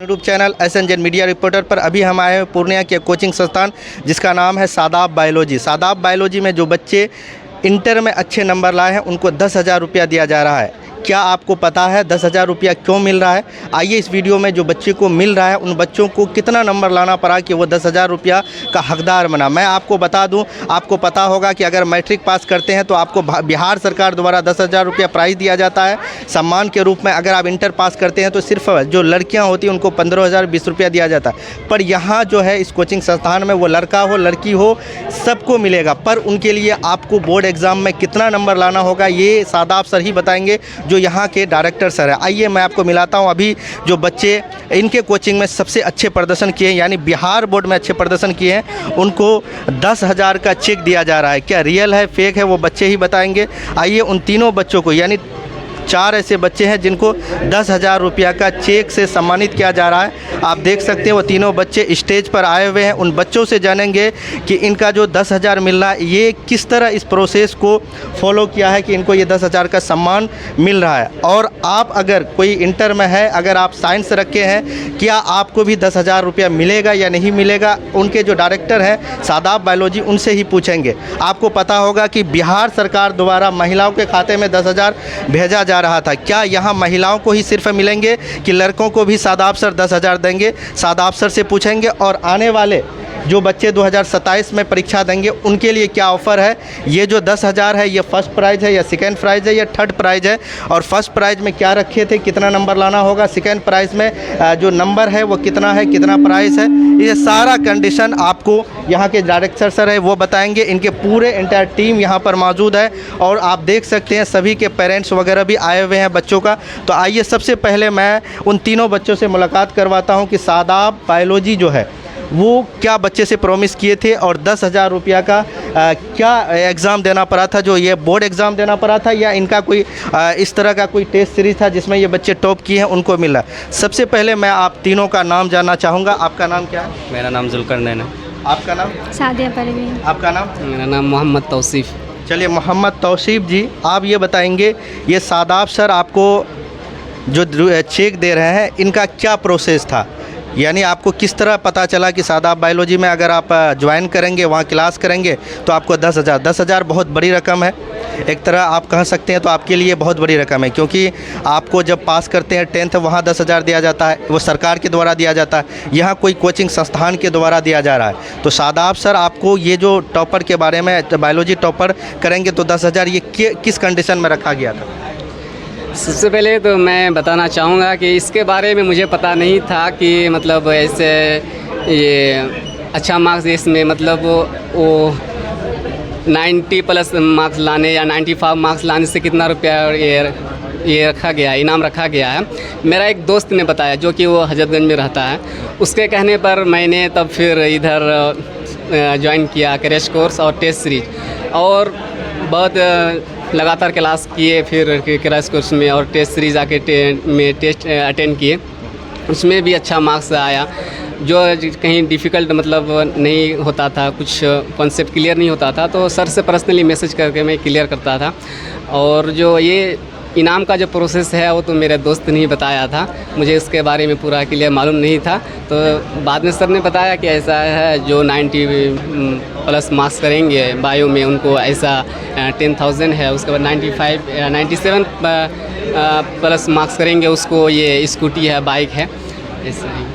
YouTube channel SNJ media reporter पर अभी हम आए हैं पूर्णिया के कोचिंग संस्थान जिसका नाम है शादाब बायोलॉजी। शादाब बायोलॉजी में जो बच्चे इंटर में अच्छे नंबर लाए हैं उनको 10,000 रुपया दिया जा रहा है। क्या आपको पता है 10,000 रुपया क्यों मिल रहा है? आइए इस वीडियो में जो बच्चे को मिल रहा है उन बच्चों को कितना नंबर लाना पड़ा कि वो 10,000 रुपया का हकदार बना। मैं आपको बता दूं, आपको पता होगा कि अगर मैट्रिक पास करते हैं तो आपको बिहार सरकार द्वारा 10,000 रुपया प्राइज़ दिया जाता है सम्मान के रूप में। अगर आप इंटर पास करते हैं तो सिर्फ जो लड़कियाँ होती हैं उनको 15,000 20 रुपया दिया जाता है। पर यहाँ जो है इस कोचिंग संस्थान में वो लड़का हो लड़की हो सबको मिलेगा, पर उनके लिए आपको बोर्ड एग्ज़ाम में कितना नंबर लाना होगा ये शादाब सर ही बताएंगे, जो यहाँ के डायरेक्टर सर है। आइए मैं आपको मिलाता हूँ। अभी जो बच्चे इनके कोचिंग में सबसे अच्छे प्रदर्शन किए हैं, यानी बिहार बोर्ड में अच्छे प्रदर्शन किए हैं, उनको 10,000 का चेक दिया जा रहा है। क्या रियल है फेक है वो बच्चे ही बताएंगे। आइए उन तीनों बच्चों को, यानी 4 ऐसे बच्चे हैं जिनको 10,000 रुपया का चेक से सम्मानित किया जा रहा है। आप देख सकते हैं वो तीनों बच्चे स्टेज पर आए हुए हैं। उन बच्चों से जानेंगे कि इनका जो 10,000 मिल रहा है ये किस तरह इस प्रोसेस को फॉलो किया है कि इनको ये 10,000 का सम्मान मिल रहा है। और आप अगर कोई इंटर में है, अगर आप साइंस रखे हैं, क्या आपको भी 10,000 रुपया मिलेगा या नहीं मिलेगा? उनके जो डायरेक्टर हैं शादाब बायोलॉजी, उनसे ही पूछेंगे। आपको पता होगा कि बिहार सरकार द्वारा महिलाओं के खाते में 10,000 भेजा जा रहा था। क्या यहाँ महिलाओं को ही सिर्फ मिलेंगे कि लड़कों को भी शादाब सर 10,000 देंगे? शादाब सर से पूछेंगे। और आने वाले जो बच्चे 2027 में परीक्षा देंगे उनके लिए क्या ऑफ़र है? ये जो 10,000 है ये फर्स्ट प्राइज़ है या सेकंड प्राइज़ है या थर्ड प्राइज़ है? और फर्स्ट प्राइज़ में क्या रखे थे, कितना नंबर लाना होगा? सेकंड प्राइज़ में जो नंबर है वो कितना है, कितना प्राइज़ है? ये सारा कंडीशन आपको यहाँ के डायरेक्टर सर है वो बताएंगे। इनके पूरे इंटायर टीम यहाँ पर मौजूद है और आप देख सकते हैं सभी के पेरेंट्स वगैरह भी आए हुए हैं बच्चों का। तो आइए सबसे पहले मैं उन तीनों बच्चों से मुलाकात करवाता हूँ कि शादाब बायोलॉजी जो है वो क्या बच्चे से प्रॉमिस किए थे और 10,000 रुपया का क्या एग्ज़ाम देना पड़ा था, जो ये बोर्ड एग्ज़ाम देना पड़ा था, या इनका कोई इस तरह का कोई टेस्ट सीरीज़ था जिसमें ये बच्चे टॉप किए हैं उनको मिला। सबसे पहले मैं आप तीनों का नाम जानना चाहूँगा। आपका नाम क्या है? मेरा नाम जुल्करनैन है। आपका नाम? सादिया परवीन। आपका नाम? मेरा नाम मोहम्मद तौसीफ़। चलिए मोहम्मद तौसीफ़ जी, आप ये बताएंगे ये शादाब सर आपको जो चेक दे रहे हैं इनका क्या प्रोसेस था, यानी आपको किस तरह पता चला कि शादाब बायोलॉजी में अगर आप ज्वाइन करेंगे, वहाँ क्लास करेंगे तो आपको 10,000 बहुत बड़ी रकम है। एक तरह आप कह सकते हैं तो आपके लिए बहुत बड़ी रकम है, क्योंकि आपको जब पास करते हैं 10th वहाँ 10,000 दिया जाता है, वो सरकार के द्वारा दिया जाता है, यहाँ कोई कोचिंग संस्थान के द्वारा दिया जा रहा है। तो शादाब सर आपको ये जो टॉपर के बारे में, बायोलॉजी टॉपर करेंगे तो 10,000 ये किस कंडीशन में रखा गया था? सबसे पहले तो मैं बताना चाहूँगा कि इसके बारे में मुझे पता नहीं था कि मतलब ऐसे ये अच्छा मार्क्स इसमें मतलब वो 90 प्लस मार्क्स लाने या 95 मार्क्स लाने से कितना रुपया ये रखा गया है, इनाम रखा गया है। मेरा एक दोस्त ने बताया जो कि वो हजरतगंज में रहता है, उसके कहने पर मैंने तब फिर इधर ज्वाइन किया क्रैश कोर्स और टेस्ट सीरीज, और बहुत लगातार क्लास किए, फिर क्रैश कोर्स में और टेस्ट सीरीज आके टेस्ट अटेंड किए, उसमें भी अच्छा मार्क्स आया। जो कहीं डिफ़िकल्ट मतलब नहीं होता था, कुछ कॉन्सेप्ट क्लियर नहीं होता था तो सर से पर्सनली मैसेज करके मैं क्लियर करता था। और जो ये इनाम का जो प्रोसेस है वो तो मेरे दोस्त ने ही बताया था, मुझे इसके बारे में पूरा क्लियर मालूम नहीं था। तो बाद में सर ने बताया कि ऐसा है जो 90 प्लस मार्क्स करेंगे बायो में उनको ऐसा 10,000 है, उसके बाद 97 प्लस मार्क्स करेंगे उसको ये स्कूटी है, बाइक है, ऐसा ही।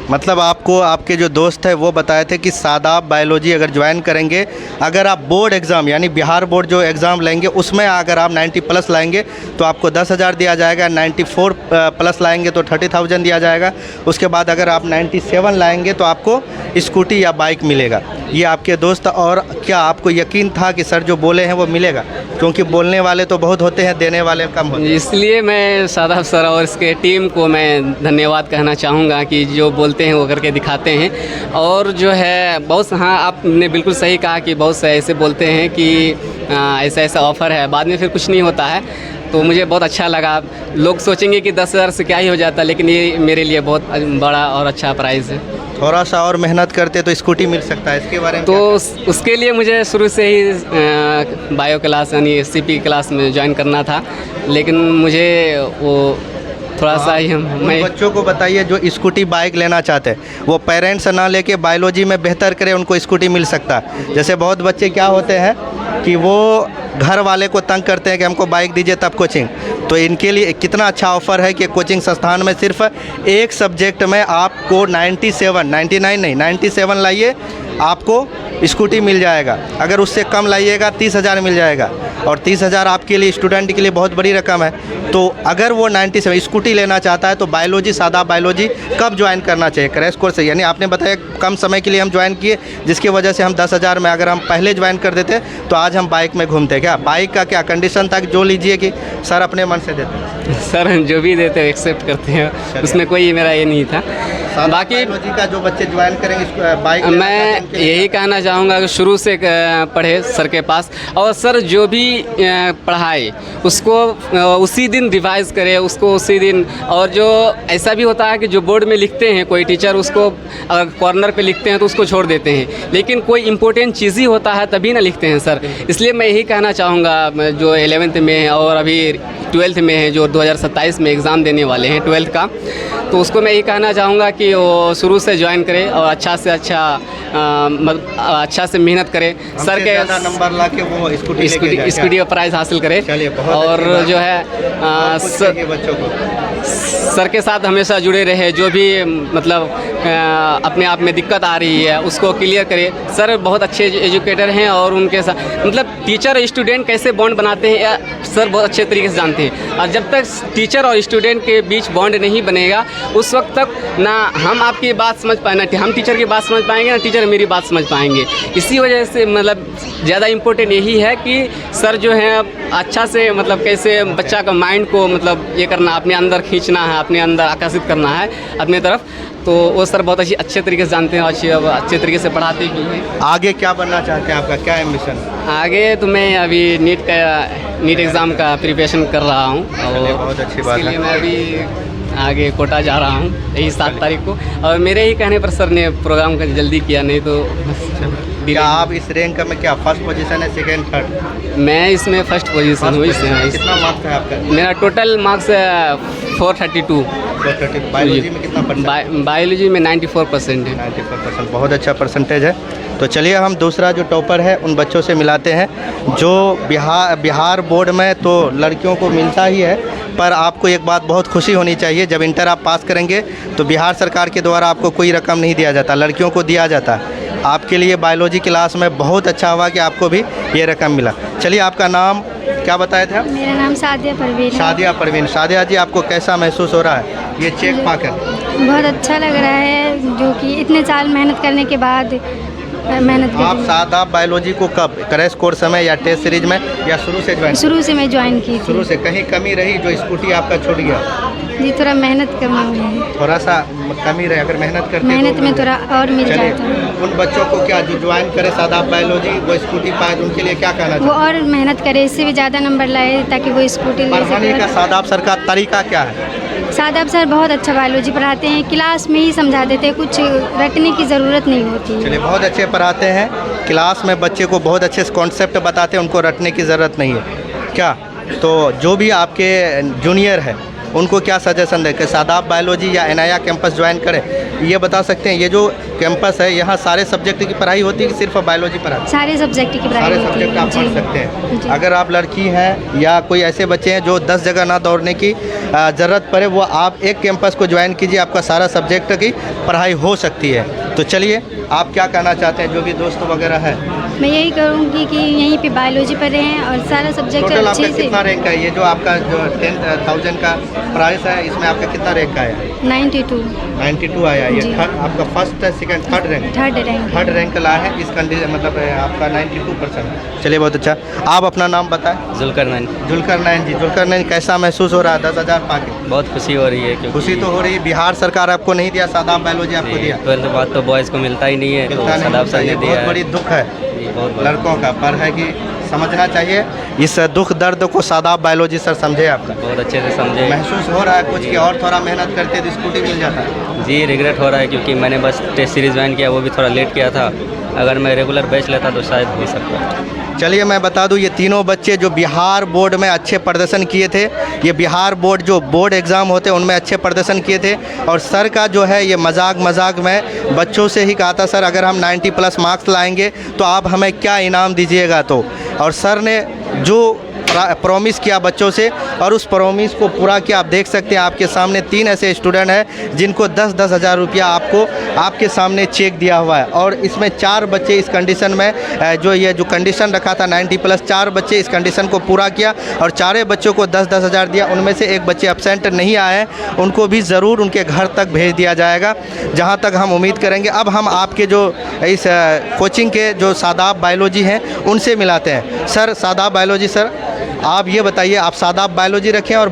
मतलब आपको आपके जो दोस्त है वो बताए थे कि शादाब बायोलॉजी अगर ज्वाइन करेंगे, अगर आप बोर्ड एग्ज़ाम यानी बिहार बोर्ड जो एग्ज़ाम लेंगे उसमें अगर आप 90 प्लस लाएंगे तो आपको 10,000 दिया जाएगा, 94 प्लस लाएंगे तो 30,000 दिया जाएगा, उसके बाद अगर आप 97 लाएंगे तो आपको स्कूटी या बाइक मिलेगा। ये आपके दोस्त, और क्या आपको यकीन था कि सर जो बोले हैं वो मिलेगा? क्योंकि बोलने वाले तो बहुत होते हैं, देने वाले कम होते हैं। इसलिए मैं शादाब सर और इसके टीम को मैं धन्यवाद कहना चाहूँगा कि जो बोलते हैं वो करके दिखाते हैं। और जो है बहुत, हाँ आपने बिल्कुल सही कहा कि बहुत से ऐसे बोलते हैं कि ऐसा ऐसा ऑफ़र है, बाद में फिर कुछ नहीं होता है। तो मुझे बहुत अच्छा लगा। लोग सोचेंगे कि 10,000 से क्या ही हो जाता, लेकिन ये मेरे लिए बहुत बड़ा और अच्छा प्राइज़ है। थोड़ा सा और मेहनत करते तो स्कूटी मिल सकता है, इसके बारे में तो उसके लिए मुझे शुरू से ही बायो क्लास यानी CP क्लास में ज्वाइन करना था, लेकिन मुझे वो थोड़ा सा ही उन मैं बच्चों को बताइए जो स्कूटी बाइक लेना चाहते हैं, वो पेरेंट्स ना लेके बायोलॉजी में बेहतर करे, उनको स्कूटी मिल सकता है। जैसे बहुत बच्चे क्या होते हैं कि वो घर वाले को तंग करते हैं कि हमको बाइक दीजिए तब कोचिंग, तो इनके लिए कितना अच्छा ऑफ़र है कि कोचिंग संस्थान में सिर्फ एक सब्जेक्ट में आपको 99 नहीं 97 लाइए, आपको स्कूटी मिल जाएगा। अगर उससे कम लाइएगा 30,000 मिल जाएगा, और 30,000 आपके लिए स्टूडेंट के लिए बहुत बड़ी रकम है। तो अगर वो 97 स्कूटी लेना चाहता है तो बायोलॉजी, सादा बायोलॉजी कब ज्वाइन करना चाहिए? क्रैश कोर्स से, यानी आपने बताया कम समय के लिए हम ज्वाइन किए, जिसकी वजह से हम 10,000 में अगर हम पहले ज्वाइन कर देते तो आज हम बाइक में घूमते। क्या बाइक का क्या कंडीशन था जो लीजिए कि सर अपने मन से देते? सर जो भी देते हैं एक्सेप्ट करते हैं, उसमें कोई मेरा ये नहीं था। बाकी बायोलॉजी का जो बच्चे ज्वाइन करेंगे बाइक, मैं यही कहना चाहूँगा कि शुरू से पढ़े सर के पास, और सर जो भी पढ़ाए उसको उसी दिन रिवाइज करे, उसको उसी दिन। और जो ऐसा भी होता है कि जो बोर्ड में लिखते हैं कोई टीचर, उसको अगर कॉर्नर पे लिखते हैं तो उसको छोड़ देते हैं, लेकिन कोई इंपॉर्टेंट चीज़ ही होता है तभी ना लिखते हैं सर। इसलिए मैं यही कहना चाहूँगा जो 11th में है और अभी 12th में है, जो 2027 में एग्ज़ाम देने वाले हैं 12th का, तो उसको मैं यही कहना चाहूँगा कि वो शुरू से ज्वाइन करे और अच्छा से अच्छा से मेहनत करे। सर के नंबर ला के वो स्कूटी का प्राइज़ हासिल करे। और जो है बच्चों को सर के साथ हमेशा जुड़े रहे, जो भी मतलब अपने आप में दिक्कत आ रही है उसको क्लियर करे। सर बहुत अच्छे एजुकेटर हैं और उनके साथ मतलब टीचर और स्टूडेंट कैसे बॉन्ड बनाते हैं या सर बहुत अच्छे तरीके से जानते हैं। और जब तक टीचर और स्टूडेंट के बीच बॉन्ड नहीं बनेगा उस वक्त तक ना हम आपकी बात समझ पाए, ना हम टीचर की बात समझ पाएंगे, ना टीचर मेरी बात समझ पाएंगे। इसी वजह से मतलब ज़्यादा इम्पोर्टेंट यही है कि सर जो है अच्छा से मतलब कैसे बच्चा का माइंड को मतलब ये करना, अपने अंदर खींचना है, अपने अंदर आकर्षित करना है अपने तरफ। तो वो सर बहुत अच्छे तरीके से जानते हैं और अच्छे तरीके से पढ़ाते भी हैं। आगे क्या बनना चाहते हैं, आपका क्या एम्बिशन? आगे तो मैं अभी नीट एग्ज़ाम का प्रिपरेशन कर रहा हूँ, और बहुत अच्छी बात है। मैं अभी आगे कोटा जा रहा हूँ यही 7 तारीख को। और मेरे ही कहने पर सर ने प्रोग्राम का जल्दी किया, नहीं तो क्या आप इस रैंक में क्या फर्स्ट पोजीशन है, सेकंड, थर्ड? मैं इसमें फर्स्ट पोजीशन हूँ। कितना मार्क्स है आपका? मेरा टोटल मार्क्स 432। बायोलॉजी में कितना परसेंट? बायोलॉजी में 94% है। 94%, बहुत अच्छा परसेंटेज है। तो चलिए हम दूसरा जो टॉपर है उन बच्चों से मिलाते हैं जो बिहार बोर्ड में तो लड़कियों को मिलता ही है, पर आपको एक बात बहुत खुशी होनी चाहिए, जब इंटर आप पास करेंगे तो बिहार सरकार के द्वारा आपको कोई रकम नहीं दिया जाता, लड़कियों को दिया जाता है। आपके लिए बायोलॉजी क्लास में बहुत अच्छा हुआ कि आपको भी ये रकम मिला। चलिए आपका नाम क्या बताए थे आप? मेरा नाम सादिया परवीन है। सादिया परवीन। सादिया जी, आपको कैसा महसूस हो रहा है ये चेक पाकर? बहुत अच्छा लग रहा है, जो कि इतने साल मेहनत करने के बाद आप सादा बायोलॉजी को कब, क्रैश कोर्स में या टेस्ट सीरीज में या शुरू से ज्वाइन? शुरू से मैं ज्वाइन की थी। शुरू से। कहीं कमी रही जो स्कूटी आपका छूट गया? जी थोड़ा मेहनत करना है, थोड़ा सा कमी रहे, अगर मेहनत करते मेहनत तो में थोड़ा और मिल चलिए, जाता। उन बच्चों को क्या जो ज्वाइन करे सादा बायोलॉजी वो स्कूटी पाए, उनके लिए क्या कहना वो चाहिए? और मेहनत करे, इससे भी ज़्यादा नंबर लाए ताकि वो स्कूटी ले पढ़ाने का सके। सादाब सर का तरीका क्या है? सादाब सर बहुत अच्छा बायोलॉजी पढ़ाते हैं, क्लास में ही समझा देते हैं, कुछ रटने की ज़रूरत नहीं होती। चलिए, बहुत अच्छे पढ़ाते हैं, क्लास में बच्चे को बहुत अच्छे कॉन्सेप्ट बताते हैं, उनको रटने की ज़रूरत नहीं है क्या? तो जो भी आपके जूनियर है उनको क्या सजेशन दें कि सादाब बायोलॉजी या एनाया कैंपस ज्वाइन करें? ये बता सकते हैं ये जो कैंपस है यहाँ सारे सब्जेक्ट की पढ़ाई होती है कि सिर्फ बायोलॉजी पढ़ाई? सारे सब्जेक्ट की पढ़ाई सारे होती सब्जेक्ट है। आप पढ़ जी। सकते हैं। जी। अगर आप लड़की हैं या कोई ऐसे बच्चे हैं जो 10 जगह ना दौड़ने की ज़रूरत पड़े, वो आप एक कैंपस को ज्वाइन कीजिए, आपका सारा सब्जेक्ट की पढ़ाई हो सकती है। तो चलिए, आप क्या कहना चाहते हैं जो भी दोस्त वगैरह है? मैं यही करूँगी कि यहीं पे बायोलॉजी पढ़े हैं और सारा सब्जेक्ट टोटल अच्छे आपका से। कितना रैंक है? ये जो आपका जो 10,000 का प्राइस है इसमें आपका कितना रैंक आया? 92 आया। ये जी। आपका first, second, third rank? Third rank ला है इस कंडीशन, मतलब आपका 92%। चलिए, बहुत अच्छा। आप अपना नाम बताएं। जुल्करनैन। जुल्करनैन जी। जुल्करनैन, कैसा महसूस हो रहा है 10,000 पाके? बहुत खुशी हो रही है क्योंकि खुशी तो हो रही है, बिहार सरकार आपको नहीं दिया, सादाब बायोलॉजी आपको दिया। 12th बाद तो बॉयज़ को मिलता ही नहीं है, तो मिलता नहीं, सादाब सर ने दिया बहुत है। बड़ी दुख है बहुत बड़ा। लड़कों का, पर है कि समझना चाहिए इस दुख दर्द को सादाब बायोलॉजी सर समझे आपका? बहुत अच्छे से समझे। महसूस हो रहा है कुछ कि और थोड़ा मेहनत करते तो स्कूटी मिल जाता है? जी रिग्रेट हो रहा है क्योंकि मैंने बस टेस्ट सीरीज़ ज्वाइन किया, वो भी थोड़ा लेट किया था, अगर मैं रेगुलर बैच लेता तो शायद हो सकता। चलिए मैं बता दूं, ये तीनों बच्चे जो बिहार बोर्ड में अच्छे प्रदर्शन किए थे, ये बिहार बोर्ड जो बोर्ड एग्ज़ाम होते हैं उनमें अच्छे प्रदर्शन किए थे, और सर का जो है ये मजाक में बच्चों से ही कहा था सर अगर हम 90+ मार्क्स लाएंगे तो आप हमें क्या इनाम दीजिएगा। तो और सर ने जो प्रॉमिस किया बच्चों से और उस प्रॉमिस को पूरा किया। आप देख सकते हैं आपके सामने 3 ऐसे स्टूडेंट हैं जिनको 10-10 हज़ार रुपया आपको आपके सामने चेक दिया हुआ है, और इसमें 4 बच्चे इस कंडीशन में जो कंडीशन रखा था 90+, 4 बच्चे इस कंडीशन को पूरा किया और 4 बच्चों को 10-10 हज़ार दिया। उनमें से एक बच्चे एब्सेंट नहीं आए हैं, उनको भी ज़रूर उनके घर तक भेज दिया जाएगा, जहाँ तक हम उम्मीद करेंगे। अब हम आपके जो इस कोचिंग के जो शादाब बायोलॉजी हैं उनसे मिलाते हैं। सर शादाब बायोलॉजी, सर आप ये बताइए, आप शादाब बायोलॉजी रखें और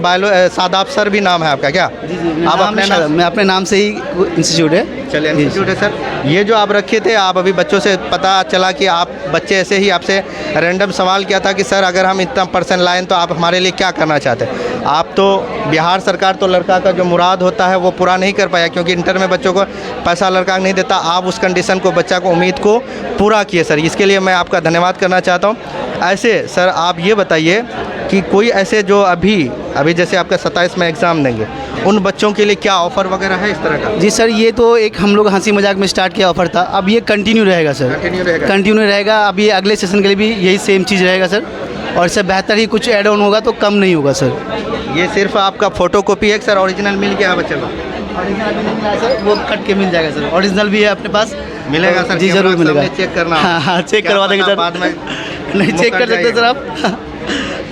शादाब सर भी नाम है आपका क्या? आप अपने नाम, मैं अपने नाम से ही इंस्टीट्यूट है। चलिए इंस्टीट्यूट है सर। ये जो आप रखे थे, आप अभी बच्चों से पता चला कि आप बच्चे ऐसे ही आपसे रैंडम सवाल किया था कि सर अगर हम इतना % लाएँ तो आप हमारे लिए क्या करना चाहते हैं। आप तो बिहार सरकार तो लड़का का जो मुराद होता है वो पूरा नहीं कर पाया, क्योंकि इंटर में बच्चों को पैसा लड़का नहीं देता। आप उस कंडीशन को, बच्चा को, उम्मीद को पूरा किए सर, इसके लिए मैं आपका धन्यवाद करना चाहता हूँ। ऐसे सर आप ये बताइए कि कोई ऐसे जो अभी जैसे आपका 27 में एग्ज़ाम देंगे, उन बच्चों के लिए क्या ऑफ़र वगैरह है इस तरह का? जी सर, ये तो एक हम लोग हंसी मजाक में स्टार्ट किया ऑफ़र था, अब ये कंटिन्यू रहेगा सर, कंटिन्यू रहेगा। अब ये अगले सेशन के लिए भी यही सेम चीज़ रहेगा सर, और इससे बेहतर ही कुछ ऐड ऑन होगा तो कम नहीं होगा सर। ये सिर्फ आपका फ़ोटोकॉपी है सर, ओरिजिनल मिल गया बच्चे को? ओरिजिनल भी नहीं मिला सर, वो कट के मिल जाएगा सर। ओरिजिनल भी है अपने पास, मिलेगा सर? जी ज़रूर मिलेगा। चेक करना? हाँ चेक करवा देंगे सर, बाद में नहीं चेक कर सकते सर आप,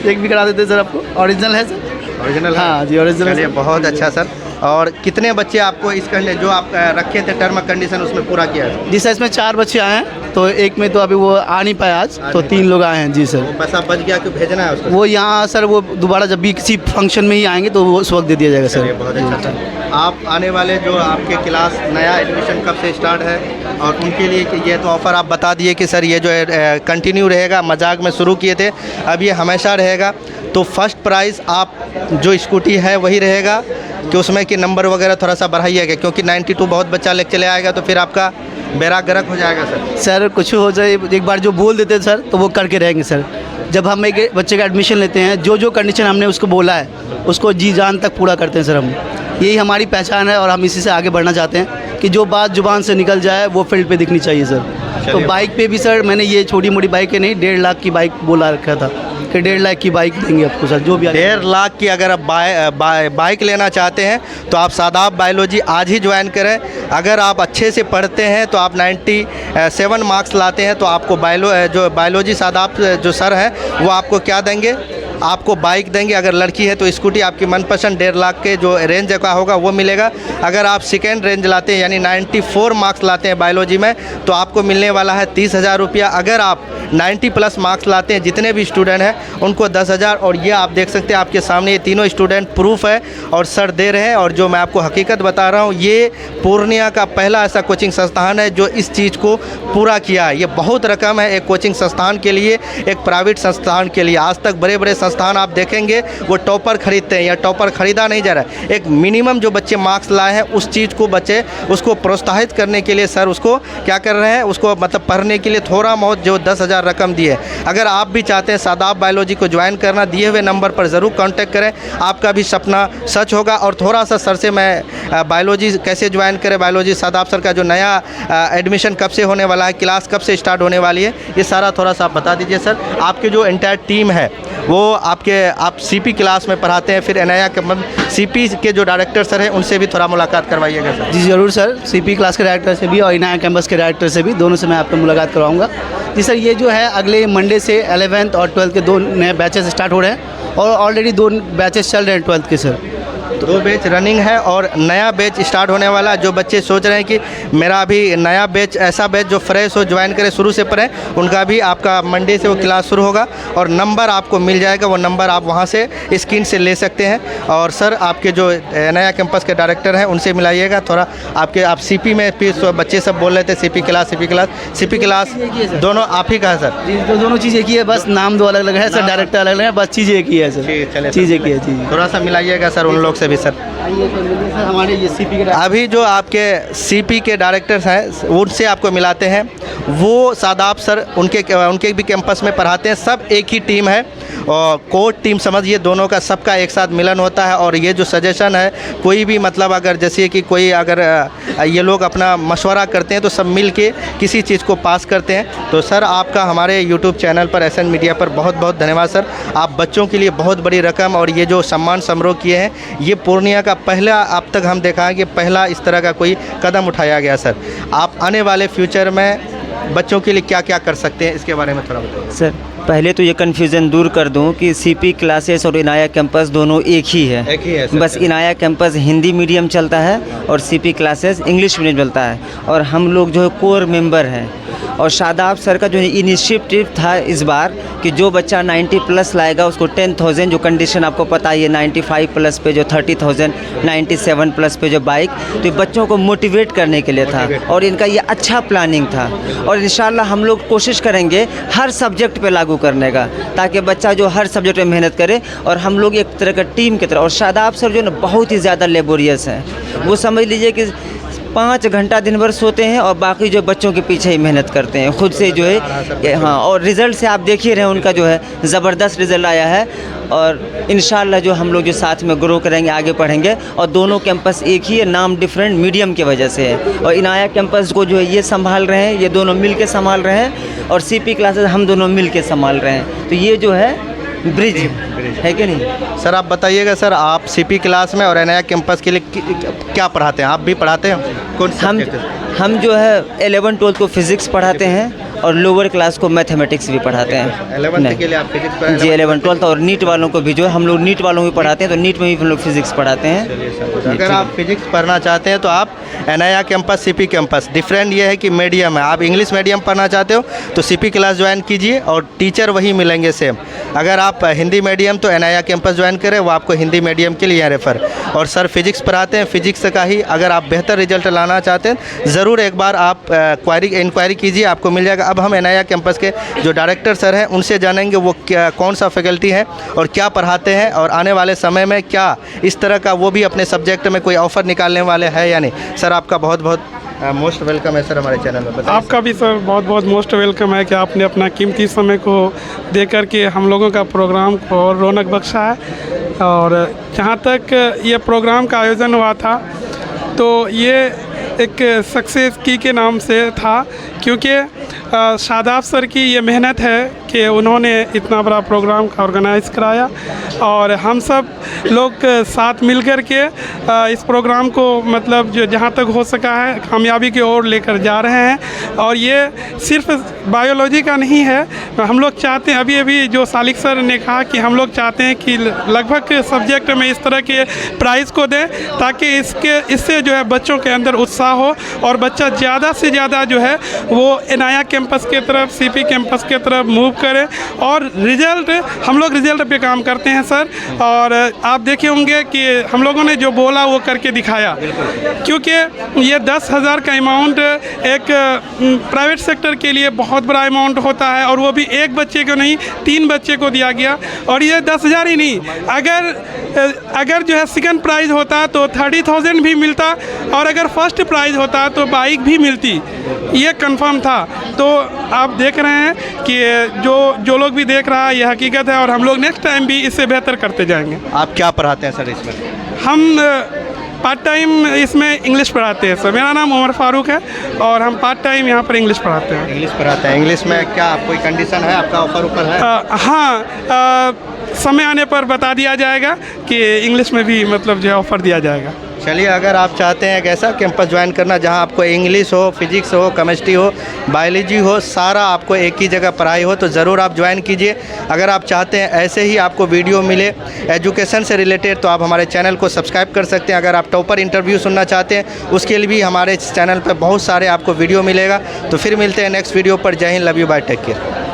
चेक भी करा देते सर आपको। ओरिजिनल है सर, ओरिजिनल? हाँ जी ओरिजिनल। चलिए बहुत अच्छा सर। और कितने बच्चे आपको इस जो आप रखे थे टर्म कंडीशन उसमें पूरा किया है? जी सर, इसमें 4 बच्चे आए हैं, तो एक में तो अभी वो आ नहीं पाया आज, तो 3 लोग आए हैं। जी सर, पैसा बच गया कि भेजना है उसको? वो यहाँ सर वो दोबारा जब भी किसी फंक्शन में ही आएंगे तो वो उस वक्त दे दिया जाएगा सर। बहुत अच्छा। आप आने वाले जो आपके क्लास नया एडमिशन कब से स्टार्ट है, और उनके लिए ये तो ऑफ़र आप बता दिए कि सर ये जो है कंटिन्यू रहेगा, मजाक में शुरू किए थे, अब ये हमेशा रहेगा। तो फर्स्ट प्राइज़ आप जो स्कूटी है वही रहेगा कि उसमें कि नंबर वगैरह थोड़ा सा बढ़ाइएगा, क्योंकि 92 बहुत बच्चा लेके चले आएगा तो फिर आपका बेड़ा गर्क हो जाएगा सर। सर कुछ हो जाए, एक बार जो बोल देते हैं सर तो वो करके रहेंगे सर। जब हम एक बच्चे का एडमिशन लेते हैं, जो कंडीशन हमने उसको बोला है उसको जी जान तक पूरा करते हैं सर हम। यही हमारी पहचान है और हम इसी से आगे बढ़ना चाहते हैं कि जो बात जुबान से निकल जाए वो फील्ड पे दिखनी चाहिए सर। तो बाइक पे भी सर मैंने ये छोटी मोटी बाइक है नहीं, 1.5 लाख की बाइक बोला रखा था कि 1.5 लाख की बाइक देंगे आपको सर, जो भी 1.5 लाख की अगर आप बाइक लेना चाहते हैं तो आप शादाब बायोलॉजी आज ही ज्वाइन करें। अगर आप अच्छे से पढ़ते हैं तो आप 97 मार्क्स लाते हैं तो आपको बायोलॉजी शादाब जो सर हैं वो आपको क्या देंगे, आपको बाइक देंगे। अगर लड़की है तो स्कूटी आपकी मनपसंद 1.5 लाख के जो रेंज का होगा वो मिलेगा। अगर आप सेकेंड रेंज लाते हैं यानी 94 मार्क्स लाते हैं बायोलॉजी में तो आपको मिलने वाला है 30,000 रुपया। अगर आप 90+ मार्क्स लाते हैं, जितने भी स्टूडेंट हैं उनको 10,000। और ये आप देख सकते हैं आपके सामने ये तीनों स्टूडेंट प्रूफ है और सर दे रहे हैं। और जो मैं आपको हकीकत बता रहा हूँ, ये पूर्णिया का पहला ऐसा कोचिंग संस्थान है जो इस चीज़ को पूरा किया है। ये बहुत रकम है एक कोचिंग संस्थान के लिए, एक प्राइवेट संस्थान के लिए। आज तक बड़े बड़े संस्थान आप देखेंगे वो टॉपर खरीदते हैं, या टॉपर खरीदा नहीं जा रहा है। एक मिनिमम जो बच्चे मार्क्स लाए हैं उस चीज़ को बच्चे उसको प्रोत्साहित करने के लिए सर उसको क्या कर रहे हैं, उसको मतलब पढ़ने के लिए थोड़ा बहुत जो 10,000 रकम दिए। अगर आप भी चाहते हैं शादाब बायोलॉजी को ज्वाइन करना, दिए हुए नंबर पर ज़रूर कांटेक्ट करें, आपका भी सपना सच होगा। और थोड़ा सा सर से मैं बायोलॉजी कैसे ज्वाइन करें, बायोलॉजी शादाब सर का जो नया एडमिशन कब से होने वाला है, क्लास कब से स्टार्ट होने वाली है, ये सारा थोड़ा सा आप बता दीजिए सर। आपके जो एंटायर टीम है वो आप सीपी क्लास में पढ़ाते हैं, फिर एनआईआ के सीपी के जो डायरेक्टर सर हैं उनसे भी थोड़ा मुलाकात करवाइएगा सर। जी ज़रूर सर, सीपी क्लास के डायरेक्टर से भी और एनआईआ कैंपस के डायरेक्टर से भी, दोनों से मैं आपको मुलाकात करवाऊंगा। जी सर, ये जो है अगले मंडे से 11th और 12th के 2 नए बैचेस स्टार्ट हो रहे हैं और ऑलरेडी 2 बैचेस चल रहे हैं 12th के सर। 2 बैच रनिंग है और नया बैच स्टार्ट होने वाला। जो बच्चे सोच रहे हैं कि मेरा भी नया बैच, ऐसा बैच जो फ्रेश हो, ज्वाइन करें, शुरू से पढ़ें, उनका भी आपका मंडे से वो क्लास शुरू होगा और नंबर आपको मिल जाएगा। वो नंबर आप वहाँ से स्क्रीन से ले सकते हैं। और सर आपके जो नया कैंपस के डायरेक्टर हैं उनसे मिलाइएगा थोड़ा। आप सीपी में फिर बच्चे सब बोल रहे थे सीपी क्लास दोनों आप ही का है सर? जी, तो दोनों चीज़ एक ही है, बस नाम 2 अलग अलग है सर, डायरेक्टर अलग अलग है, बस चीज़ एक ही है सर, चीज़ एक ही है। थोड़ा सा मिलाइएगा सर उन लोग से भी सर। आइए तो मिलिए सर, हमारे ये सीपी के अभी जो आपके सीपी के डायरेक्टर्स हैं उनसे आपको मिलाते हैं। वो सादाब सर उनके भी कैंपस में पढ़ाते हैं। सब एक ही टीम है और कोर टीम समझिए, दोनों का सबका एक साथ मिलन होता है। और ये जो सजेशन है, कोई भी मतलब अगर जैसे कि कोई अगर ये लोग अपना मशवरा करते हैं तो सब मिल के किसी चीज़ को पास करते हैं। तो सर आपका हमारे यूट्यूब चैनल पर एसएन मीडिया पर बहुत बहुत धन्यवाद सर। आप बच्चों के लिए बहुत बड़ी रकम और ये जो सम्मान समारोह किए हैं, ये पूर्णिया का पहला अब तक हम देखा है कि पहला इस तरह का कोई कदम उठाया गया सर। आप आने वाले फ्यूचर में बच्चों के लिए क्या क्या कर सकते हैं, इसके बारे में थोड़ा बताइए सर। पहले तो ये कन्फ्यूज़न दूर कर दूं कि सीपी क्लासेस और इनाया कैंपस दोनों एक ही है। एक ही है सर। बस इनाया कैंपस हिंदी मीडियम चलता है और सीपी क्लासेस इंग्लिश मीडियम चलता है। और हम लोग जो है कोर मेंबर हैं। और शादाब सर का जो इनिशिएटिव था इस बार कि जो बच्चा 90 प्लस लाएगा उसको 10,000, जो कंडीशन आपको पता है, 95 प्लस पे जो 30,000, 97 प्लस पे जो बाइक, तो ये बच्चों को मोटिवेट करने के लिए था। और इनका ये अच्छा प्लानिंग था। और इंशाल्लाह हम लोग कोशिश करेंगे हर सब्जेक्ट पे लागू करने का, ताकि बच्चा जो हर सब्जेक्ट में मेहनत करे। और हम लोग एक तरह का टीम की तरह, और शादाब सर जो ना बहुत ही ज़्यादा लेबोरियस हैं। वो समझ लीजिए कि 5 घंटा दिन भर सोते हैं और बाकी जो बच्चों के पीछे ही मेहनत करते हैं खुद से जो है। हाँ, और रिज़ल्ट से आप देख ही रहे हैं उनका जो है ज़बरदस्त रिज़ल्ट आया है। और इंशाल्लाह जो हम लोग जो साथ में ग्रो करेंगे, आगे पढ़ेंगे। और दोनों कैंपस एक ही है, नाम डिफरेंट मीडियम की वजह से है। और इनाया कैंपस को जो है ये संभाल रहे हैं, ये दोनों मिल के संभाल रहे हैं। और सीपी क्लासेस हम दोनों मिल के संभाल रहे हैं। तो ये जो है ब्रिज है कि नहीं। सर आप बताइएगा सर, आप सीपी क्लास में और एनआईए कैंपस के लिए क्या पढ़ाते हैं? आप भी पढ़ाते हैं? कौन हम जो है 11-12 को फिज़िक्स पढ़ाते हैं और लोअर क्लास को मैथमेटिक्स भी पढ़ाते हैं। 11th के लिए आप फिजिक्स पढ़ाते हैं? जी 11-12 और नीट वालों को भी जो है हम लोग नीट वालों को भी पढ़ाते हैं। तो नीट में भी हम लोग फिज़िक्स पढ़ाते हैं। अगर आप फिजिक्स पढ़ना चाहते हैं तो आप NIA campus, CP campus, different ये है कि मीडियम है। आप इंग्लिश मीडियम पढ़ना चाहते हो तो सीपी क्लास ज्वाइन कीजिए और टीचर वही मिलेंगे सेम। अगर आप हिंदी मीडियम तो एनआईए कैंपस ज्वाइन करें, वो आपको हिंदी मीडियम के लिए रेफ़र। और सर फिजिक्स पढ़ाते हैं, फिजिक्स का ही अगर आप बेहतर रिजल्ट लाना चाहते हैं ज़रूर एक बार आप इंक्वायरी कीजिए, आपको मिल जाएगा। अब हम एनआईए कैंपस के जो डायरेक्टर सर हैं उनसे जानेंगे वो क्या कौन सा फैकल्टी है और क्या पढ़ाते हैं, और आने वाले समय में क्या इस तरह का वो भी अपने सब्जेक्ट में कोई ऑफ़र निकालने वाले हैं या नहीं। सर आपका बहुत बहुत मोस्ट वेलकम है सर हमारे चैनल में। आपका भी सर बहुत बहुत मोस्ट वेलकम है कि आपने अपना कीमती समय को दे कर के हम लोगों का प्रोग्राम को और रौनक बख्शा है। और जहाँ तक ये प्रोग्राम का आयोजन हुआ था तो ये एक सक्सेस की के नाम से था, क्योंकि शादाब सर की ये मेहनत है कि उन्होंने इतना बड़ा प्रोग्राम का ऑर्गेनाइज़ कराया। और हम सब लोग साथ मिल कर के इस प्रोग्राम को मतलब जो जहाँ तक हो सका है कामयाबी की ओर लेकर जा रहे हैं। और ये सिर्फ बायोलॉजी का नहीं है, हम लोग चाहते हैं, अभी जो सालिक सर ने कहा कि हम लोग चाहते हैं कि लगभग सब्जेक्ट में इस तरह के प्राइज़ को दें ताकि इससे जो है बच्चों के अंदर उत्साह हो और बच्चा ज़्यादा से ज़्यादा जो है वो एनआईए कैंपस के तरफ, सीपी कैंपस के तरफ मूव करें। और रिज़ल्ट, हम लोग रिज़ल्ट पे काम करते हैं सर। और आप देखे होंगे कि हम लोगों ने जो बोला वो करके दिखाया, क्योंकि ये 10,000 का अमाउंट एक प्राइवेट सेक्टर के लिए बहुत बड़ा अमाउंट होता है। और वो भी एक बच्चे को नहीं, 3 बच्चे को दिया गया। और ये 10,000 ही नहीं, अगर जो है सेकंड प्राइज़ होता तो 30,000 भी मिलता, और अगर फर्स्ट प्राइज़ होता तो बाइक भी मिलती, ये कंफर्म था। तो आप देख रहे हैं कि जो लोग भी देख रहा है ये हकीकत है। और हम लोग नेक्स्ट टाइम भी इससे बेहतर करते जाएंगे। आप क्या पढ़ाते हैं सर इसमें? हम पार्ट टाइम इसमें इंग्लिश पढ़ाते हैं सर। मेरा नाम उमर फारूक है और हम पार्ट टाइम यहाँ पर इंग्लिश पढ़ाते हैं। इंग्लिश पढ़ाते हैं। इंग्लिश में क्या कोई कंडीशन है आपका, ऑफर ऊपर है? हाँ, समय आने पर बता दिया जाएगा कि इंग्लिश में भी मतलब जो है ऑफ़र दिया जाएगा। चलिए, अगर आप चाहते हैं एक ऐसा कैंपस ज्वाइन करना जहां आपको इंग्लिश हो, फिजिक्स हो, केमिस्ट्री हो, बायोलॉजी हो, सारा आपको एक ही जगह पढ़ाई हो, तो ज़रूर आप ज्वाइन कीजिए। अगर आप चाहते हैं ऐसे ही आपको वीडियो मिले एजुकेशन से रिलेटेड तो आप हमारे चैनल को सब्सक्राइब कर सकते हैं। अगर आप टॉपर इंटरव्यू सुनना चाहते हैं उसके लिए भी हमारे चैनल पर बहुत सारे आपको वीडियो मिलेगा। तो फिर मिलते हैं नेक्स्ट वीडियो पर। जय Hind, love you, bye, take care.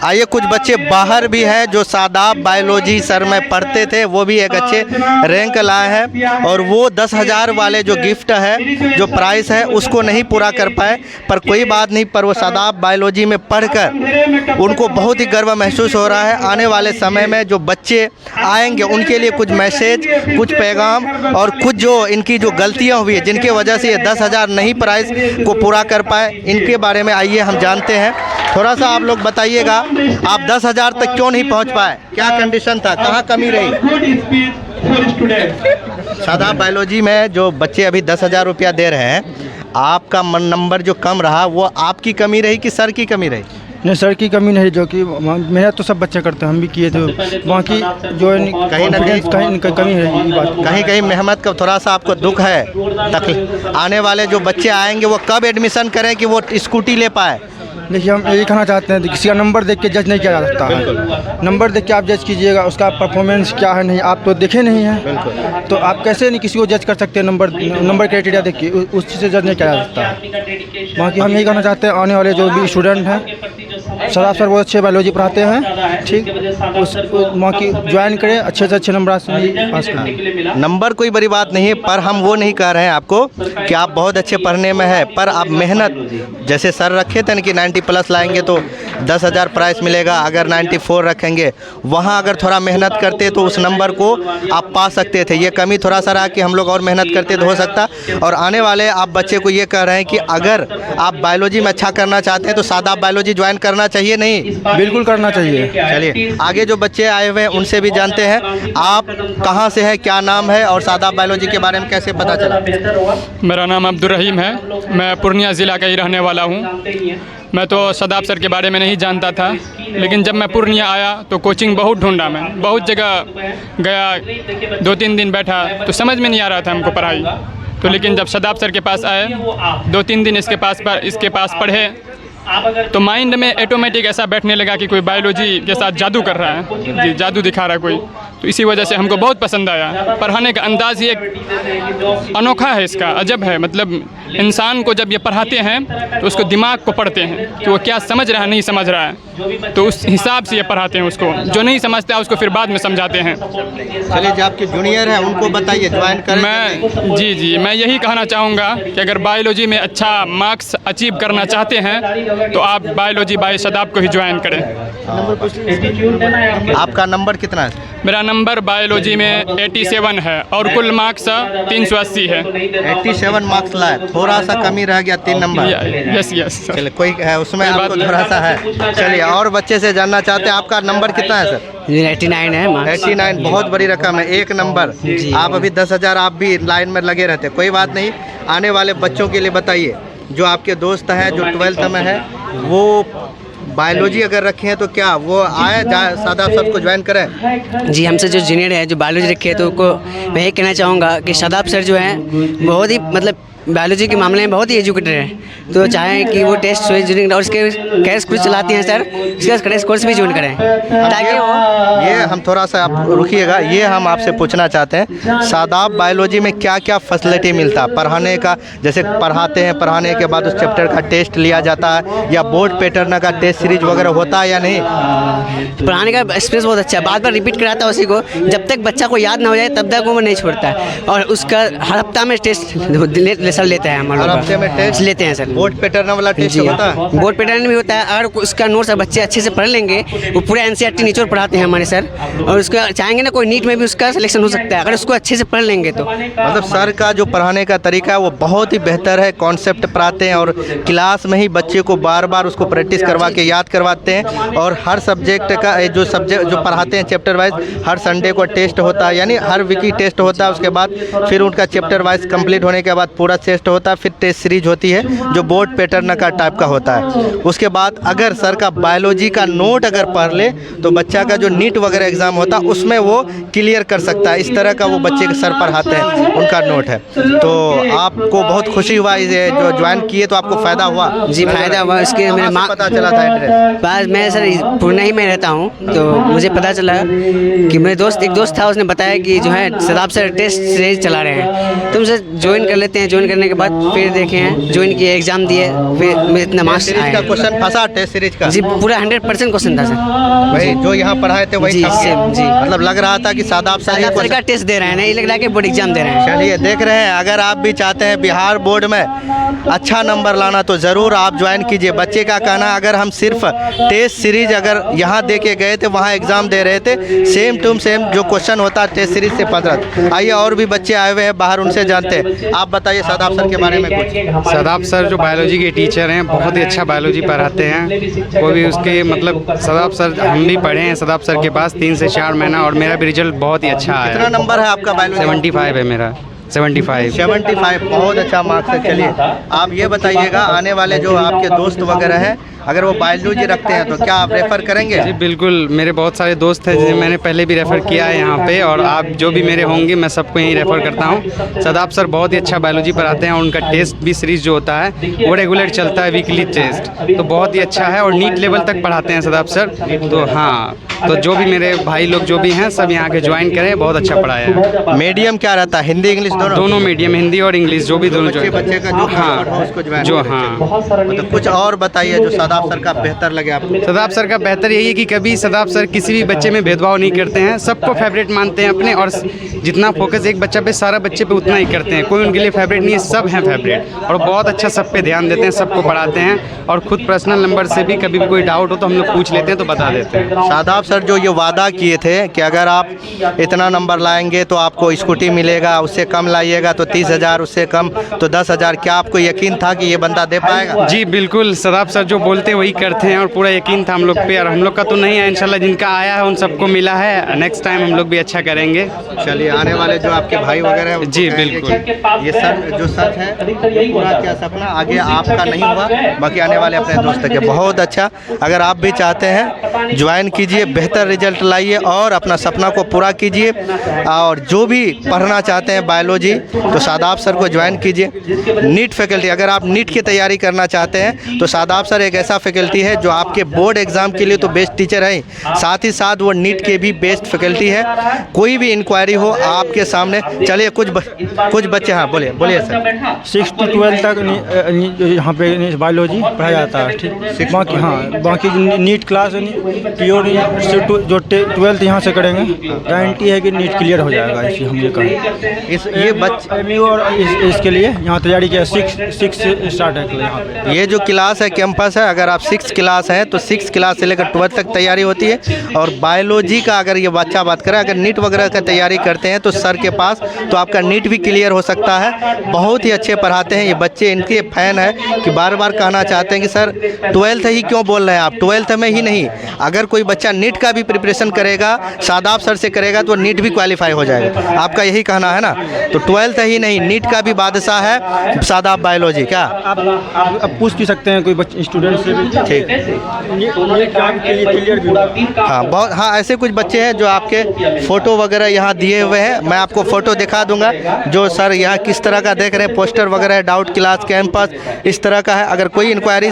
आइए कुछ बच्चे बाहर भी हैं जो शादाब बायोलॉजी सर में पढ़ते थे, वो भी एक अच्छे रैंक लाए हैं और वो 10,000 वाले जो गिफ्ट है, जो प्राइस है, उसको नहीं पूरा कर पाए। पर कोई बात नहीं, पर वो शादाब बायोलॉजी में पढ़कर उनको बहुत ही गर्व महसूस हो रहा है। आने वाले समय में जो बच्चे आएंगे उनके लिए कुछ मैसेज, कुछ पैगाम और कुछ जो इनकी जो गलतियाँ हुई है जिनके वजह से ये 10,000 नहीं प्राइस को पूरा कर पाए, इनके बारे में आइए हम जानते हैं। थोड़ा सा आप लोग बताइएगा, आप 10,000 तक क्यों नहीं पहुंच पाए? क्या कंडीशन था, कहाँ कमी रही? शादाब बायोलॉजी में जो बच्चे अभी 10,000 रुपया दे रहे हैं, आपका नंबर जो कम रहा वो आपकी कमी रही कि सर की कमी रही? नहीं, सर की कमी नहीं, जो कि मेहनत तो सब बच्चे करते हैं, हम भी किए थे, वहाँ की जो कहीं ना कहीं कमी है ये बात। कहीं कहीं मेहनत का थोड़ा सा आपको दुख है। आने वाले जो बच्चे आएंगे वो कब एडमिशन करें कि वो स्कूटी ले पाए? देखिए, हम यही कहना चाहते हैं, किसी का नंबर देख के जज नहीं किया जा सकता है। नंबर देख के आप जज कीजिएगा, उसका परफॉर्मेंस क्या है, नहीं आप तो देखे नहीं हैं, तो आप कैसे नहीं किसी को जज कर सकते हैं? नंबर क्राइटेरिया देख के उस चीज़ से जज नहीं किया जा सकता है। बाकी हम यही कहना चाहते हैं, आने वाले जो भी स्टूडेंट हैं, शादाब सर बहुत अच्छे बायोलॉजी पढ़ाते हैं, ठीक, उस वहाँ की ज्वाइन करें, अच्छे से अच्छे नंबर पास करें। नंबर कोई बड़ी बात नहीं है, पर हम वो नहीं कह रहे हैं आपको कि आप बहुत अच्छे पढ़ने में है, पर आप मेहनत, जैसे सर रखे थे ना कि 90 प्लस लाएंगे तो 10,000 प्राइस मिलेगा, अगर 94 रखेंगे वहाँ अगर थोड़ा मेहनत करते तो उस नंबर को आप पा सकते थे। ये कमी थोड़ा सा रहा कि हम लोग और मेहनत करते तो हो सकता। और आने वाले आप बच्चे को ये कह रहे हैं कि अगर आप बायोलॉजी में अच्छा करना चाहते हैं तो शादाब बायोलॉजी ज्वाइन करना चाहिए? नहीं, बिल्कुल करना चाहिए। चलिए आगे जो बच्चे आए हुए हैं उनसे भी जानते हैं। आप कहाँ से हैं, क्या नाम है और शादाब बायोलॉजी के बारे में कैसे पता चला? मेरा नाम अब्दुल रहीम है, मैं पूर्णिया ज़िला का ही रहने वाला हूँ। मैं तो शादाब सर के बारे में नहीं जानता था, लेकिन जब मैं पूर्णिया आया तो कोचिंग बहुत ढूंढा, मैं बहुत जगह गया, 2-3 दिन बैठा तो समझ में नहीं आ रहा था हमको पढ़ाई। तो लेकिन जब शादाब सर के पास आए, 2-3 दिन इसके पास पढ़े, तो माइंड में ऑटोमेटिक ऐसा बैठने लगा कि कोई बायोलॉजी के साथ जादू कर रहा है, जी जादू दिखा रहा है कोई। तो इसी वजह से हमको बहुत पसंद आया। पढ़ाने का अंदाज़ ही एक अनोखा है, इसका अजब है। मतलब इंसान को जब ये पढ़ाते हैं तो उसको दिमाग को पढ़ते हैं कि वो क्या समझ रहा है, नहीं समझ रहा है, तो उस हिसाब से ये पढ़ाते हैं उसको। जो नहीं समझता है उसको फिर बाद में समझाते हैं। चलिए, जो आपके जूनियर हैं उनको बताइए ज्वाइन करें। मैं यही कहना चाहूँगा कि अगर बायोलॉजी में अच्छा मार्क्स अचीव करना चाहते हैं तो आप बायोलॉजी बाय शादाब को ही ज्वाइन करें। आपका नंबर कितना है? मेरा नंबर बायोलॉजी में 87 है और कुल मार्क्स 380 है। 87 मार्क्स लाए, थोड़ा सा कमी रह गया 3 नंबर। यस। चलिए, कोई है उसमें आपको थोड़ा सा है। चलिए, और बच्चे से जानना चाहते हैं, आपका नंबर कितना है सर? 89 है। 89 बहुत बड़ी रकम है, 1 नंबर। आप अभी 10,000 आप भी लाइन में लगे रहते, कोई बात नहीं। आने वाले बच्चों के लिए बताइए, जो आपके दोस्त हैं जो 12th में है, वो बायोलॉजी अगर रखे हैं तो क्या वो आए शादाब सर को ज्वाइन करें? जी, हमसे जो जूनियर है जो बायोलॉजी रखे हैं तो उनको मैं ये कहना चाहूँगा कि शादाब सर जो हैं बहुत ही मतलब बायोलॉजी के मामले में बहुत ही एजुकेटेड है, तो चाहें कि वो टेस्ट और उसके कैश कोर्स चलाती हैं सर, उसका कैश कोर्स भी ज्वाइन करें ताकि वो ये हम थोड़ा सा आप रुकिएगा, ये हम आपसे पूछना चाहते हैं शादाब बायोलॉजी में क्या क्या फैसिलिटी मिलता है पढ़ाने का? जैसे पढ़ाते हैं, पढ़ाने के बाद उस चैप्टर का टेस्ट लिया जाता है या बोर्ड पैटर्न का टेस्ट सीरीज वगैरह होता है या नहीं? पढ़ाने का एक्सपीरियंस बहुत अच्छा है, बार बार रिपीट कराता है उसी को, जब तक बच्चा को याद ना हो जाए तब तक वो नहीं छोड़ता है। और उसका हर हफ्ता में टेस्ट सर लेता है, हमारे हफ्ते में टेस्ट लेते हैं सर। बोर्ड पैटर्न वाला टेस्ट होता है? बोर्ड पैटर्न भी होता है, अगर उसका नोट्स बच्चे अच्छे से पढ़ लेंगे, वो पूरा NCERT निचोड़ पढ़ाते हैं हमारे सर, और उसका चाहेंगे ना कोई नीट में भी उसका सिलेक्शन हो सकता है अगर उसको अच्छे से पढ़ लेंगे तो। मतलब सर का जो पढ़ाने का तरीका है वो बहुत ही बेहतर है, कॉन्सेप्ट पढ़ाते हैं और क्लास में ही बच्चे को बार बार उसको प्रैक्टिस करवा के याद करवाते हैं। और हर सब्जेक्ट का जो पढ़ाते हैं चैप्टर वाइज, हर संडे को टेस्ट होता है, यानी हर वीक टेस्ट होता है। उसके बाद फिर उनका चैप्टर वाइज कंप्लीट होने के बाद पूरा टेस्ट होता है, फिर टेस्ट सीरीज होती है जो बोर्ड पैटर्न का टाइप का होता है। उसके बाद अगर सर का बायोलॉजी का नोट अगर पढ़ ले तो बच्चा का जो नीट वगैरह एग्जाम होता है उसमें वो क्लियर कर सकता है। इस तरह का वो बच्चे के सर पढ़ाते हैं, उनका नोट है। तो आपको बहुत खुशी हुआ इसे जो ज्वाइन किए तो आपको फ़ायदा हुआ? जी फ़ायदा हुआ, इसके मेरे माँ पता चला था एड्रेस? बस मैं सर पूर्णिया ही में रहता हूँ, तो मुझे पता चला कि मेरे एक दोस्त था, उसने बताया कि जो है शादाब सर टेस्ट सीरीज चला रहे हैं, तो हमसे ज्वाइन कर लेते हैं। ज्वाइन करने के बाद फिर देखे हैं, ज्वाइन किए, एग्ज़ाम दिए, फिर मेरे इतना मार्क्स सीरीज आए। का क्वेश्चन फंसा टेस्ट सीरीज का? जी पूरा 100% क्वेश्चन था सर। वही जो यहाँ पढ़ाए थे वही जी, था? सेम, जी। मतलब लग रहा था कि सादाब सर ही सर का टेस्ट दे रहे हैं, नहीं लग रहा है कि बोर्ड एग्जाम दे रहे हैं। चलिए देख रहे हैं, अगर आप भी चाहते हैं बिहार बोर्ड में अच्छा नंबर लाना तो ज़रूर आप ज्वाइन कीजिए। बच्चे का कहना है अगर हम सिर्फ टेस्ट सीरीज अगर यहाँ दे के गए थे, वहाँ एग्ज़ाम दे रहे थे, सेम टू सेम जो क्वेश्चन होता है टेस्ट सीरीज से 15। आइए और भी बच्चे आए हुए हैं बाहर, उनसे जानते हैं। आप बताइए शादाब सर के बारे में कुछ। शादाब सर जो बायोलॉजी के टीचर हैं, बहुत ही अच्छा बायोलॉजी पढ़ाते हैं। कोई भी उसके मतलब शादाब सर, हम भी पढ़े हैं शादाब सर के पास 3 से 4 महीना, और मेरा भी रिजल्ट बहुत ही अच्छा आया। कितना नंबर है आपका बायोलॉजी? 75 है मेरा। 75 बहुत अच्छा मार्क्स है। चलिए आप ये बताइएगा, आने वाले जो आपके दोस्त वगैरह हैं, अगर वो बायोलॉजी रखते हैं तो क्या आप रेफ़र करेंगे? जी बिल्कुल, मेरे बहुत सारे दोस्त हैं जिन्हें मैंने पहले भी रेफ़र किया है यहाँ पे, और आप जो भी मेरे होंगे मैं सबको यहीं रेफ़र करता हूँ। शादाब सर बहुत ही अच्छा बायोलॉजी पढ़ाते हैं, और उनका टेस्ट भी सीरीज़ जो होता है वो रेगुलर चलता है, वीकली टेस्ट, तो बहुत ही अच्छा है, और नीट लेवल तक पढ़ाते हैं शादाब सर। तो हाँ, तो जो भी मेरे भाई लोग जो भी हैं सब यहाँ के ज्वाइन करें, बहुत अच्छा पढ़ाया है। मीडियम क्या रहता है, हिंदी इंग्लिश दोनों मीडियम, हिंदी और इंग्लिश, जो भी दोनों बच्चे का जो हाँ उसको ज्वाइन जो हाँ। तो कुछ और बताइए जो शादाब सर का बेहतर लगे आपको। शादाब सर का बेहतर यही है कि कभी शादाब सर किसी भी बच्चे में भेदभाव नहीं करते हैं, सबको फेवरेट मानते हैं अपने, और जितना फोकस एक बच्चा पे सारा बच्चे पे उतना ही करते हैं। कोई उनके लिए फेवरेट नहीं है, सब हैं फेवरेट, और बहुत अच्छा सब पे ध्यान देते हैं, सबको पढ़ाते हैं, और खुद पर्सनल नंबर से भी कभी भी कोई डाउट हो तो हम लोग पूछ लेते हैं तो बता देते हैं। शादाब सर जो ये वादा किए थे कि अगर आप इतना नंबर लाएंगे तो आपको स्कूटी मिलेगा, उससे कम लाइएगा तो 30,000, उससे कम तो 10,000, क्या आपको यकीन था कि ये बंदा दे पाएगा? जी बिल्कुल, शादाब सर जो बोलते वही करते हैं, और पूरा यकीन था हम लोग पे, और हम लोग का तो नहीं है, इंशाल्लाह जिनका आया है उन सबको मिला है। नेक्स्ट टाइम हम लोग भी अच्छा करेंगे। चलिए आने वाले जो आपके भाई वगैरह हैं जी बिल्कुल, ये सर जो सच है पूरा क्या सपना आगे आपका नहीं हुआ, बाकी आने वाले अपने दोस्त के। बहुत अच्छा, अगर आप भी चाहते हैं ज्वाइन कीजिए, बेहतर रिजल्ट लाइए और अपना सपना को पूरा कीजिए, और जो भी पढ़ना चाहते हैं बायोलॉजी तो शादाब सर को ज्वाइन कीजिए। नीट फैकल्टी, अगर आप नीट की तैयारी करना चाहते हैं तो शादाब सर एक ऐसा फैकल्टी है जो आपके बोर्ड एग्ज़ाम के लिए तो बेस्ट टीचर है, साथ ही साथ वो नीट के भी बेस्ट फैकल्टी है। कोई भी इंक्वायरी हो आपके सामने। चलिए कुछ बच्चे, हाँ बोलिए सर। 6 to 12 तक यहाँ पे बायोलॉजी पढ़ाया जाता है, ठीक। बाकी हाँ, बाकी नीट क्लास प्योर जो 12th यहाँ से करेंगे, गारंटी है कि नीट क्लियर हो जाएगा। इसी हम ये कहें, ये बच्चे और इसके लिए यहाँ तैयारी किया, 6 से स्टार्ट है यहाँ पे। ये जो क्लास है कैंपस है, अगर आप 6 क्लास हैं तो 6 क्लास से लेकर 12 तक तैयारी होती है। और बायोलॉजी का अगर ये बच्चा बात करें, अगर नीट वगैरह का तैयारी करते हैं तो सर के पास तो आपका नीट भी क्लियर हो सकता है। बहुत ही अच्छे पढ़ाते हैं ये बच्चे, इनके फ़ैन है कि बार बार कहना चाहते हैं कि सर 12th ही क्यों बोल रहे हैं आप, 12th में ही नहीं, अगर कोई बच्चा नीट का भी प्रिपरेशन करेगा, शादाब सर से करेगा तो नीट भी क्वालिफाई हो जाएगा। आपका यही कहना है ना? तो 12th ही नहीं, नीट का भी बादशाह है शादाब बायोलॉजी। क्या आप पूछ भी सकते हैं कोई स्टूडेंट से भी, ठीक। क्लियर भी। हाँ बहुत, हाँ ऐसे कुछ बच्चे हैं जो आपके फ़ोटो वगैरह यहाँ दिए हुए हैं, मैं आपको फ़ोटो दिखा दूंगा जो सर यहाँ किस तरह का देख रहे हैं, पोस्टर वगैरह, डाउट क्लास, कैंपस इस तरह का है। अगर कोई इंक्वायरी,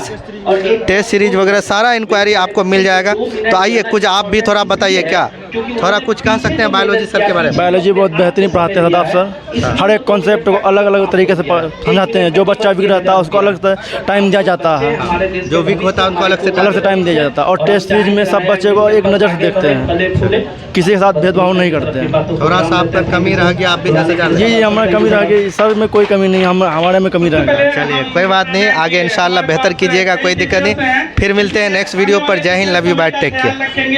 टेस्ट सीरीज वगैरह सारा इंक्वायरी आपको मिल जाएगा। तो आइए कुछ आप भी थोड़ा बताइए, क्या थोड़ा कुछ कह सकते हैं बायोलॉजी सर के बारे में? बायोलॉजी बहुत बेहतरीन पढ़ाते हैं शादाब सर, हर एक कॉन्सेप्ट को अलग अलग तरीके से समझाते हैं। जो बच्चा वीक रहता है उसको अलग से टाइम दिया जाता है, जो वीक होता है उनको अलग से टाइम दिया जाता है। और टेस्ट सीरीज में सब बच्चे को एक नज़र से देखते हैं, किसी के साथ भेदभाव नहीं करते हैं। थोड़ा सा आप पर कमी रह गया, आप भी 10,000? जी हमारी कमी रह गई, सर में कोई कमी नहीं, हमारे में कमी रह गई। चलिए कोई बात नहीं, आगे इंशाल्लाह बेहतर कीजिएगा, कोई दिक्कत नहीं। फिर मिलते हैं नेक्स्ट वीडियो पर। जय Hind, love you, bye, take care.